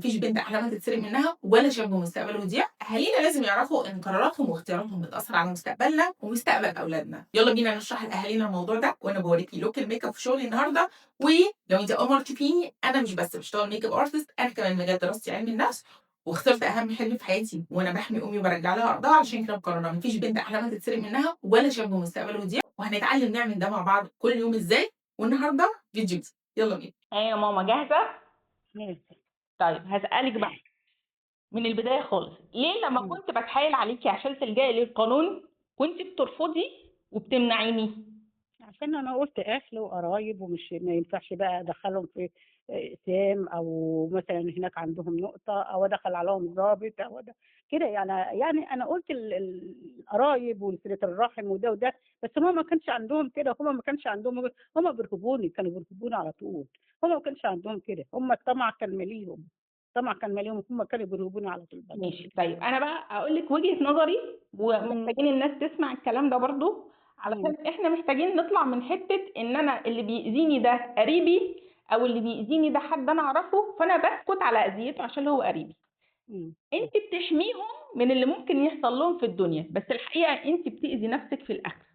مفيش بنت أحلامها تتسرق منها ولا شاب مستقبله يضيع. أهالينا لازم يعرفوا إن قراراتهم واختياراتهم بتأثر على مستقبلنا ومستقبل أولادنا. يلا بينا نشرح لأهالينا الموضوع ده وأنا بوريكي لوك الميك اب في شغلي النهارده. ولو أنت أول مرة تشوفيني، أنا مش بس بشتغل ميك اب ارتست، أنا كمان مجال دراستي علم النفس، واخترت أهم حلم في حياتي وأنا بحمي أمي وبرجع لها أرضها. علشان كده مقررة مفيش بنت أحلامها تتسرق منها ولا شاب مستقبله يضيع، وهنتعلم نعمل ده مع بعض كل يوم إزاي. والنهارده فيديو جديد. يلا بينا. ايه يا ماما جاهزة؟ ماشي. طيب هسألك بقى من البداية خالص، ليه لما إمم. كنت بتحايل عليكي عشان تلجئي للقانون كنت بترفضي وبتمنعيني؟ عشان أنا قُلت أهل وقرايب ومش ما ينفعش بقى أدخّلهم في سام أو مثلًا هناك عندهم نقطة أو أدخّل عليهم ضابط أو كده يعني أنا قُلت القرايب وصلة الرحم وده وده، بس هُم ما كانش عندهم كده، هُم ما كانش عندهم هُم بيرهبوني، كانوا بيرهبوني على طول، هُم ما كانش عندهم كده، هُم الطمع كان ماليهم، الطمع كان ماليهم، هُم كانوا بيرهبوني على طول بس. ماشي. طيب انا بقى اقول لك وجهة نظري، إمم. ومحتاجين الناس تسمع الكلام ده برضو، إمم. علشان احنا محتاجين نطلع من حتة ان انا اللي بيأذيني ده قريبي او اللي بيأذيني ده حد انا اعرفه فانا بسكت على اذيته عشان هو قريبي. إمم. انت بتحميهم من اللي ممكن يحصل لهم في الدنيا، بس الحقيقة انت بتأذي نفسك في الاخر.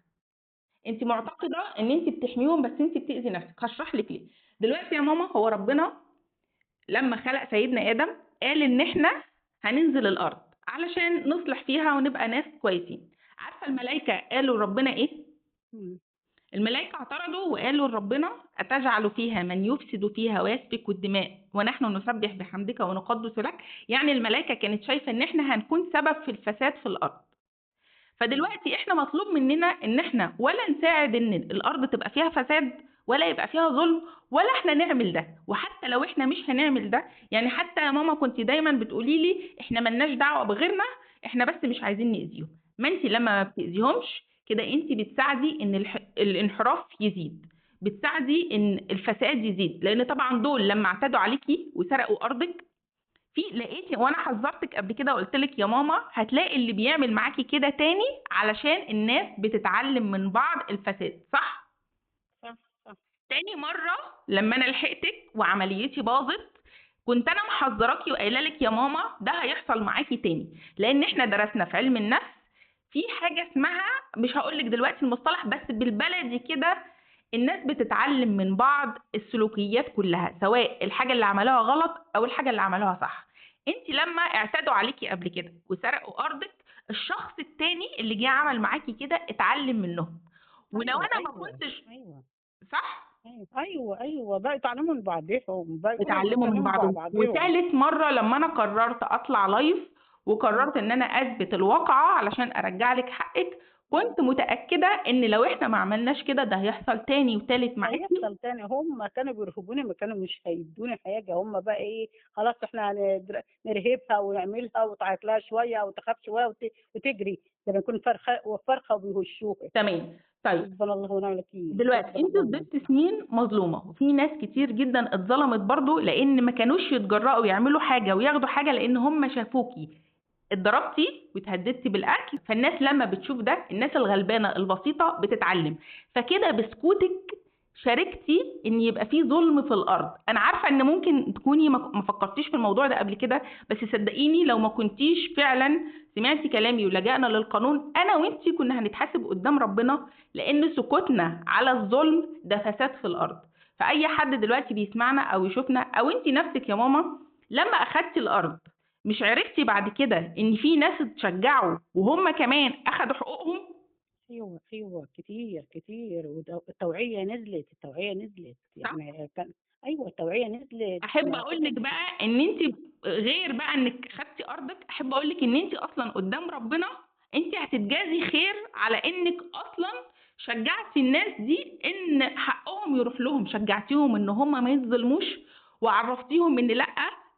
انت معتقده ان انت بتحميهم بس انت بتاذي نفسك. هشرح لك ليه. دلوقتي يا ماما، هو ربنا لما خلق سيدنا ادم قال ان احنا هننزل الارض علشان نصلح فيها ونبقى ناس كويسين. عارفه الملائكه قالوا لربنا ايه؟ إمم. الملائكه اعترضوا وقالوا لربنا اتجعل فيها من يفسد فيها ويسفك الدماء ونحن نسبح بحمدك ونقدس لك. يعني الملائكه كانت شايفه ان احنا هنكون سبب في الفساد في الارض. فدلوقتي احنا مطلوب مننا ان احنا ولا نساعد ان الارض تبقى فيها فساد ولا يبقى فيها ظلم، ولا احنا نعمل ده. وحتى لو احنا مش هنعمل ده، يعني حتى يا ماما كنت دايما بتقولي لي احنا ملناش دعوه بغيرنا، احنا بس مش عايزين نأذيهم. ما انت لما ما بتأذيهمش كده انت بتساعدي ان الانحراف يزيد، بتساعدي ان الفساد يزيد. لان طبعا دول لما اعتدوا عليكي وسرقوا ارضك، في لقيتي، وانا حذرتك قبل كده وقلت لك يا ماما هتلاقي اللي بيعمل معاكي كده تاني، علشان الناس بتتعلم من بعض الفساد، صح؟ صح، صح. تاني مرة لما انا لحقتك وعمليتي باظت، كنت انا محذراكي وقايله لك يا ماما ده هيحصل معاكي تاني. لان احنا درسنا في علم النفس في حاجة اسمها، مش هقول لك دلوقتي المصطلح، بس بالبلدي كده الناس بتتعلم من بعض السلوكيات كلها، سواء الحاجة اللي عملوها غلط او الحاجة اللي عملوها صح. انت لما اعتدوا عليكي قبل كده وسرقوا ارضك، الشخص التاني اللي جه عمل معاكي كده اتعلم منهم. ولو أيوه، انا ما أيوه، كنتش أيوه، صح، أيوه، أيوه، أيوه، بقوا يتعلموا من بعضهم، بقوا اتعلموا من بيتكلموا مع بعضهم. بعضهم. وتالت مرة لما انا قررت اطلع لايف إمم. وقررت ان انا اثبت الواقعة علشان ارجع لك حقك، كنت متأكدة ان لو احنا ما عملناش كده ده هيحصل تاني وتالت معاكي. هيحصل تاني، هم كانوا بيرهبوني، ما كانوا مش هيدوني حاجة، هم بقى إيه، خلاص إحنا نرهبها ونعملها وتعيط لها شوية وتخاف شوية وتجري، لما يكون فرخة وبيهشوها. تمام. طيب حسبنا الله ونعم الوكيل، دلوقتي حسبنا انت الله ونعم فضلت الوكيل. سنين مظلومه، وفي ناس كتير جدا اتظلمت برضو لان ما كانوش يتجرأوا يعملوا حاجه وياخدوا حاجه، لان هم شافوكي اتضربتي واتهددتي بالاكل. فالناس لما بتشوف ده، الناس الغلبانه البسيطه بتتعلم. فكده بسكوتك شاركتي ان يبقى في ظلم في الارض. انا عارفه ان ممكن تكوني ما فكرتيش في الموضوع ده قبل كده، بس صدقيني لو ما كنتيش فعلا سمعتي كلامي ولجأنا للقانون، انا وانتي كنا هنتحاسب قدام ربنا. لان سكوتنا على الظلم ده فساد في الارض. فاي حد دلوقتي بيسمعنا او يشوفنا، او انتي نفسك يا ماما لما اخدتي الارض، مش عرفتي بعد كده ان في ناس اتشجعوا وهم كمان اخدوا حقوقهم؟ أيوه، أيوه، كتير، كتير، التوعية نزلت، التوعية نزلت، صح. يعني كان أيوه التوعية نزلت، احب ما اقول كده. لك بقى ان انت غير بقى انك خدتي ارضك، احب اقول لك ان انت اصلا قدام ربنا انت هتتجازي خير على انك اصلا شجعتي الناس دي ان حقهم يروح لهم، شجعتيهم ان هم ما يتظلموش، وعرفتيهم ان لا،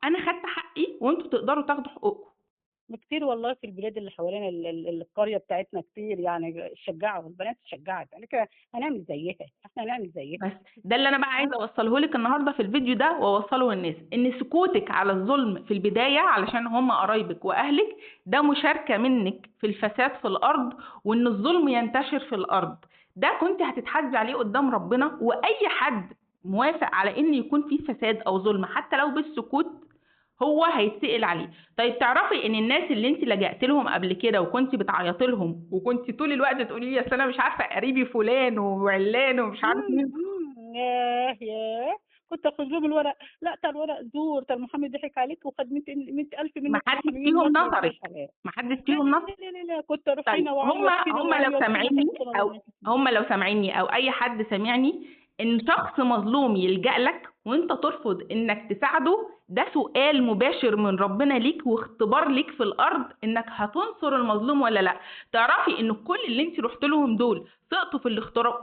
انا خدت حقي وانتوا تقدروا تاخدوا حقوقكم. كتير والله في البلاد اللي حوالينا القرية بتاعتنا كتير يعني شجعوا البنات، شجعت يعني كده، هنعمل زيها، احنا هنعمل زيها. بس ده اللي انا بقى عايزه اوصله لك النهارده في الفيديو ده، واوصله للناس ان سكوتك على الظلم في البدايه علشان هم قرايبك واهلك، ده مشاركه منك في الفساد في الارض، وان الظلم ينتشر في الارض. ده كنت هتتحاسبي عليه قدام ربنا. واي حد موافق على ان يكون في فساد او ظلم حتى لو بالسكوت، هو هيتسأل عليه. طيب تعرفي ان الناس اللي انت لجأت لهم قبل كده وكنت بتعيطي لهم وكنت طول الوقت تقولي لي اصل انا مش عارفه قريبي فلان وعلان ومش عارف مين، ياه ياه، كنت اخد لهم الورق، لا ده الورق زور، ده المحامي ضحك عليك وخد 100,000 ما منك حدش محاميين فيهم برضه يا ابن نصرك، الحلال. ما حدش لا فيهم لا نصرك. لا لا لا لا، كنت اروح طيب هنا واعيط هنا واعيط هنا، حسبنا الله ونعم الوكيل. هم لو سامعيني او اي حد سامعني ان شخص مظلوم يلجأ لك وانت ترفض انك تساعده، ده سؤال مباشر من ربنا ليك واختبار ليك في الارض انك هتنصر المظلوم ولا لا. تعرفي ان كل اللي انت رحت لهم دول سقطوا في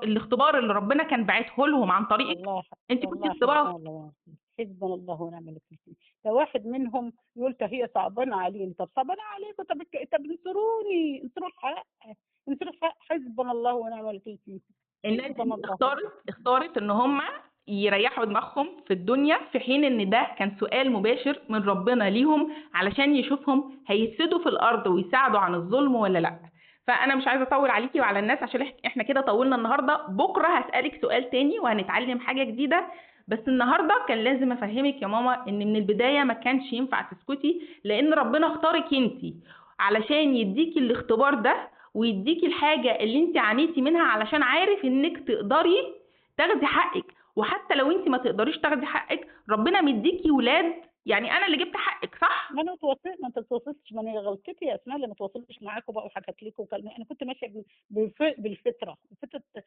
الاختبار اللي ربنا كان باعته لهم عن طريقك. والله انت كنت والله اختبار. حسبنا الله ونعم الوكيل، حسبنا الله ونعم الوكيل فيه. ده واحد منهم يقول ده هي صعبانه علينا، طب صعبانه عليكم، طب انصروني، انصروا الحق، انصروا الحق، حسبنا الله ونعم الوكيل فيه. الناس حسبنا دي الله. اختارت ان هم يريحوا دماغهم في الدنيا، في حين ان ده كان سؤال مباشر من ربنا ليهم علشان يشوفهم هيفسدوا في الارض ويساعدوا عن الظلم ولا لا. فانا مش عايزه اطول عليكي وعلى الناس عشان احنا كده طولنا النهارده. بكره هسالك سؤال تاني وهنتعلم حاجه جديده. بس النهارده كان لازم افهمك يا ماما ان من البدايه ما كانش ينفع تسكتي، لان ربنا اختارك انتي علشان يديكي الاختبار ده ويديكي الحاجة اللي انت عانيتي منها علشان عارف انك تقدري تاخدي حقك. وحتى لو انت ما تقدريش تاخدي حقك ربنا مديكي ولاد، يعني انا اللي جبت حقك صح. ما انا اتوصلت، ما انت اتوصلتش، ما انا غلطتي يا اسماء اللي ما اتواصلتش معاكم بقى وحكت لكم وكلمة. انا كنت ماشيه بالفطره،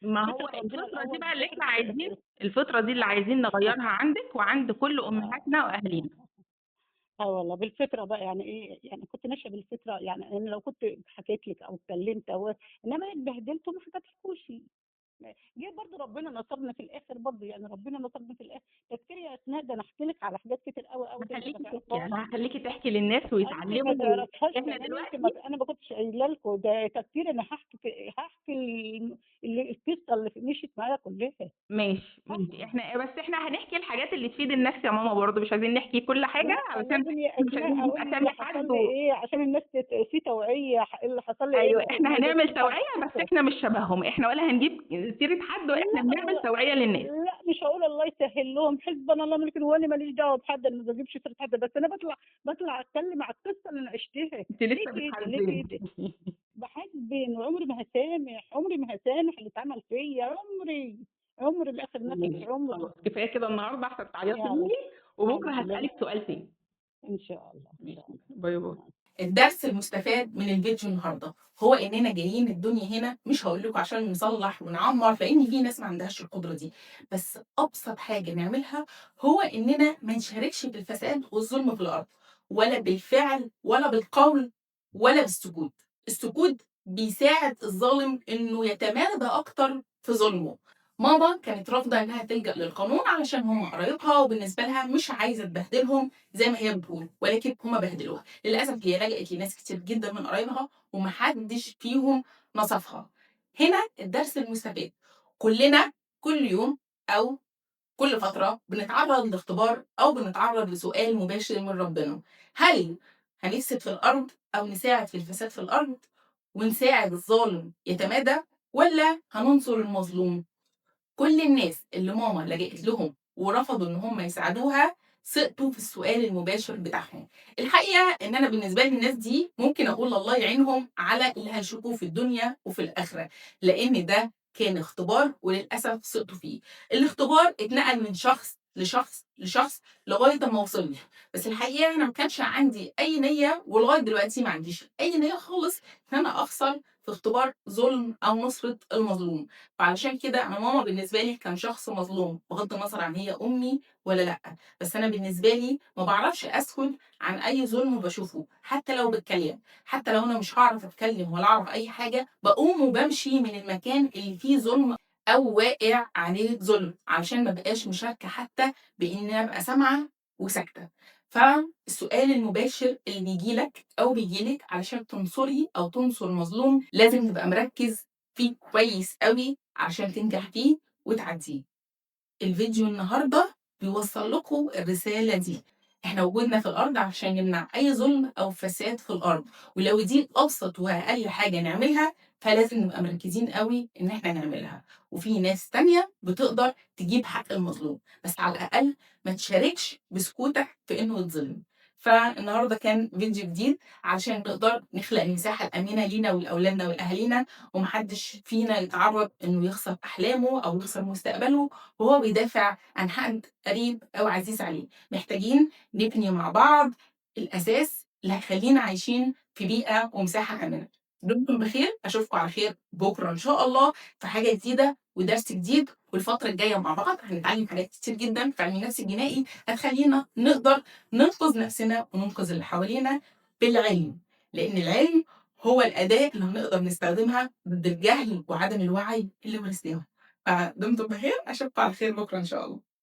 ما هو فطره ربنا الفطرة دي الاول بقى اللي بتاعت احنا عايزين، الفطرة دي اللي عايزين نغيرها عندك وعند كل امهاتنا واهالينا. اه والله بالفطره بقى، يعني ايه، يعني كنت ماشيه بالفطره، يعني انا لو كنت حكيت لك او اتكلمت او انما اتبهدلت وما حكيتلكوش. جه برضه ربنا نصرني في الاخر برضه، يعني ربنا نصرني في الاخر. تذكري يا اسماء، ده انا احكي لك على حاجات كتير قوي قوي انت ما هخليكي تحكي، تعرفهاش. انا هخليكي تحكي للناس انت ما ويتعلموا. تعرفهاش احنا كمان، انت دلوقتي ما انا ما كنتش قايله لكم ده تفكير. انا هحكي القصه اللي مشيت معايا كلها. ماشي هحكي. ماشي، احنا هنحكي الحاجات اللي تفيد الناس يا ماما، برضه مش عايزين نحكي كل حاجة لا علشان لازم يا مش عايزين اسماء نجيب اقول اللي اسامي حصل حد لي ايه عشان الناس في توعيه، إيه اللي حصل لي، ايه ايوه اللي احنا ما هنعمل يبصوش على توعيه بس القصه. احنا مش شبههم، احنا ولا هنجيب سيره حد، واحنا لا بنعمل توعيه للناس. لا مش هقول الله يسهل لهم، حسبنا الله ملك، هو انا ماليش دعوه بحد، انا ما بجيبش سيره حد، بس انا بطلع اتكلم على القصه اللي انا عشتها. انت ليه لسه كده ليه بتحاسبين. كده؟ بحاسبن، وعمري ما هسامح، عمري ما هسامح اللي اتعمل فيا، عمري لاخر نفس ماشي عمري. خلاص كفايه كده النهارده عشان تعيطي يلا مني، وبكره الحمد لله. هسالك سؤال تاني. ان شاء الله ان شاء ماشي الله. باي باي. الدرس المستفاد من الفيديو النهارده هو اننا جايين الدنيا هنا، مش هقول لكم عشان نصلح ونعمر لان في ناس ما عندهاش القدره دي، بس ابسط حاجه نعملها هو اننا ما نشاركش بالفساد والظلم في الارض، ولا بالفعل ولا بالقول ولا بالسكوت. السكوت بيساعد الظالم انه يتمادى اكتر في ظلمه. ماما كانت رافضه انها تلجا للقانون علشان هم قرايبها وبالنسبه لها مش عايزه تبهدلهم زي ما هي بتقول، ولكن هم بهدلوها. للأسف هي لجأت لناس كتير جدا من قرايبها ومحدش فيهم نصفها. هنا الدرس المستفاد، كلنا كل يوم أو كل فترة بنتعرض لاختبار أو بنتعرض لسؤال مباشر من ربنا. هل هنفسد في الأرض أو نساعد في الفساد في الأرض ونساعد الظالم يتمادى، ولا هننصر المظلوم؟ كل الناس اللي ماما لجأت لهم ورفضوا ان هم يساعدوها سقطوا في السؤال المباشر بتاعهم. الحقيقه ان انا بالنسبه لي الناس دي ممكن اقول الله يعينهم على اللي هيشوفوه في الدنيا وفي الاخره، لان ده كان اختبار وللاسف سقطوا فيه. الاختبار اتنقل من شخص لشخص لشخص لغايه ما وصل لي، بس الحقيقه انا ما كانش عندي اي نيه ولغايه دلوقتي ما عنديش اي نيه خالص ان انا اخسر في اختبار ظلم او نصره المظلوم. فعلشان كده انا ماما بالنسبه لي كان شخص مظلوم بغض النظر عن هي امي ولا لا، بس انا بالنسبه لي ما بعرفش اسكت عن اي ظلم بشوفه حتى لو بتكلم، حتى لو انا مش هعرف اتكلم ولا اعرف اي حاجه بقوم وبمشي من المكان اللي فيه ظلم او واقع عليه ظلم علشان ما بقاش مشاركه حتى بان انا ابقى سامعه وساكته. فالسؤال المباشر اللي بيجيلك او بيجيلك علشان تنصري او تنصر مظلوم لازم تبقى مركز فيه كويس قوي عشان تنجح فيه وتعديه. الفيديو النهارده بيوصل لكم الرسالة دي، احنا وجودنا في الأرض عشان نمنع أي ظلم أو فساد في الأرض، ولو دي أبسط وأقل حاجة نعملها فلازم نبقى مركزين قوي إن احنا نعملها. وفي ناس تانية بتقدر تجيب حق المظلوم، بس على الأقل ما تشاركش بسكوتك في إنه يتظلم. فالنهارده كان فيديو جديد علشان نقدر نخلق المساحة الآمنة لينا ولأولادنا ولأهالينا، وما حدش فينا يتعرّض إنه يخسر أحلامه أو يخسر مستقبله وهو بيدافع عن حد قريب أو عزيز عليه. محتاجين نبني مع بعض الأساس اللي هيخلّينا عايشين في بيئة ومساحة آمنة. دمتم بخير، أشوفكم على خير بُكرة إن شاء الله في حاجة جديدة ودرس جديد، والفترة الجاية مع بعض هنتعلم حاجات كتير جدًا في علم النفس الجنائي هتخلّينا نقدر ننقذ نفسنا وننقذ اللي حوالينا بالعلم، لإن العلم هو الأداة اللي هنقدر نستخدمها ضد الجهل وعدم الوعي اللي ورثناه. فدمتم بخير، أشوفكم على خير بُكرة إن شاء الله.